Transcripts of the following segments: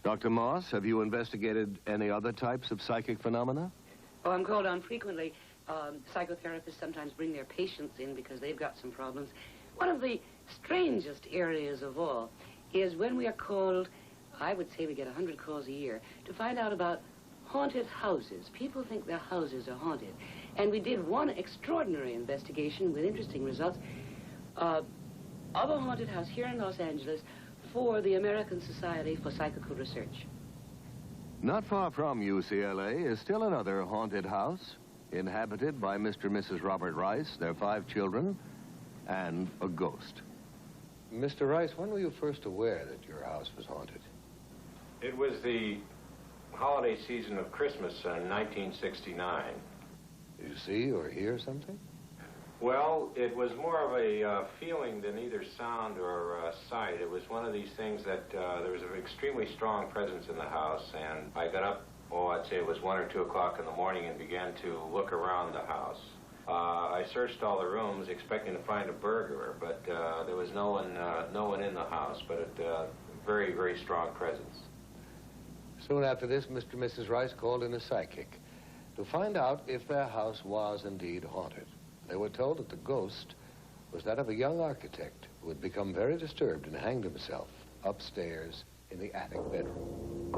Dr. Moss, have you investigated any other types of psychic phenomena? Oh, I'm called on frequently. Psychotherapists sometimes bring their patients in because they've got some problems. One of the strangest areas of all is when we are called, I would say we get 100 calls a year, to find out about haunted houses. People think their houses are haunted. And we did one extraordinary investigation with interesting results of a haunted house here in Los Angeles for the American Society for Psychical Research. Not far from UCLA is still another haunted house, inhabited by Mr. and Mrs. Robert Rice, their 5 children, and a ghost. Mr. Rice, when were you first aware that your house was haunted? It was the holiday season of Christmas in 1969. Did you see or hear something? Well, it was more of a feeling than either sound or sight. It was one of these things that there was an extremely strong presence in the house, and I got up, I'd say it was 1 or 2 o'clock in the morning, and began to look around the house. I searched all the rooms expecting to find a burglar, but there was no one in the house, but a very, very strong presence. Soon after this, Mr. and Mrs. Rice called in a psychic to find out if their house was indeed haunted. They were told that the ghost was that of a young architect who had become very disturbed and hanged himself upstairs in the attic bedroom.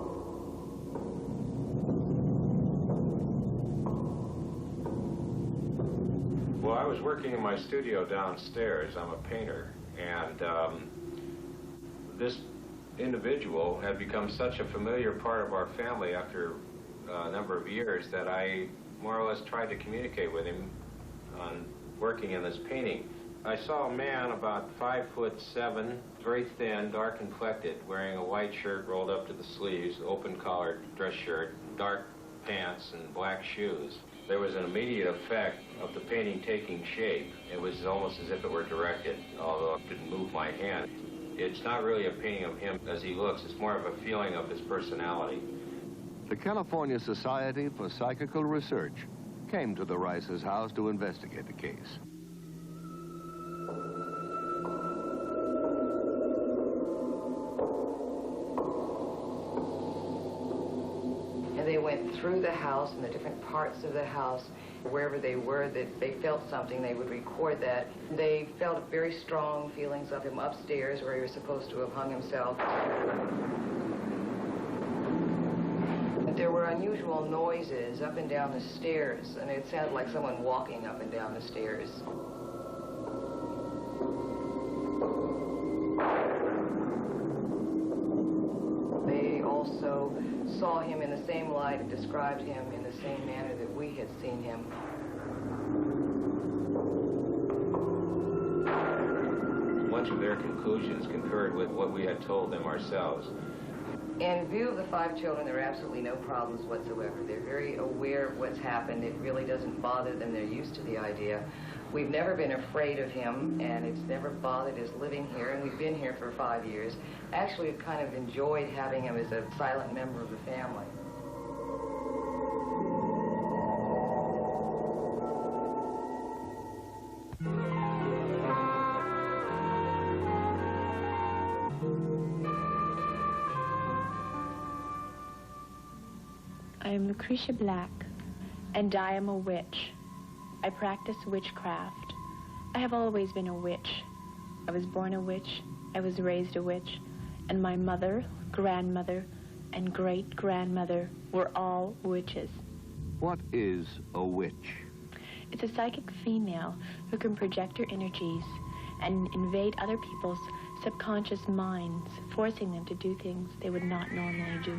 Well, I was working in my studio downstairs. I'm a painter, and this individual had become such a familiar part of our family after a number of years that I more or less tried to communicate with him on working in this painting. I saw a man about 5'7", very thin, dark complected, wearing a white shirt rolled up to the sleeves, open collared dress shirt, dark pants, and black shoes. There was an immediate effect of the painting taking shape. It was almost as if it were directed, although it didn't move my hand. It's not really a painting of him as he looks, it's more of a feeling of his personality. The California Society for Psychical Research came to the Rice's house to investigate the case. And they went through the house and the different parts of the house. Wherever they were, that they felt something, they would record that. They felt very strong feelings of him upstairs where he was supposed to have hung himself. There were unusual noises up and down the stairs, and it sounded like someone walking up and down the stairs. They also saw him in the same light and described him in the same manner that we had seen him. Much of their conclusions concurred with what we had told them ourselves. In view of the 5 children, there are absolutely no problems whatsoever. They're very aware of what's happened. It really doesn't bother them. They're used to the idea. We've never been afraid of him, and it's never bothered us living here, and we've been here for 5 years. Actually, we've kind of enjoyed having him as a silent member of the family. I am Lucretia Black, and I am a witch. I practice witchcraft. I have always been a witch. I was born a witch, I was raised a witch, and my mother, grandmother, and great-grandmother were all witches. What is a witch? It's a psychic female who can project her energies and invade other people's subconscious minds, forcing them to do things they would not normally do.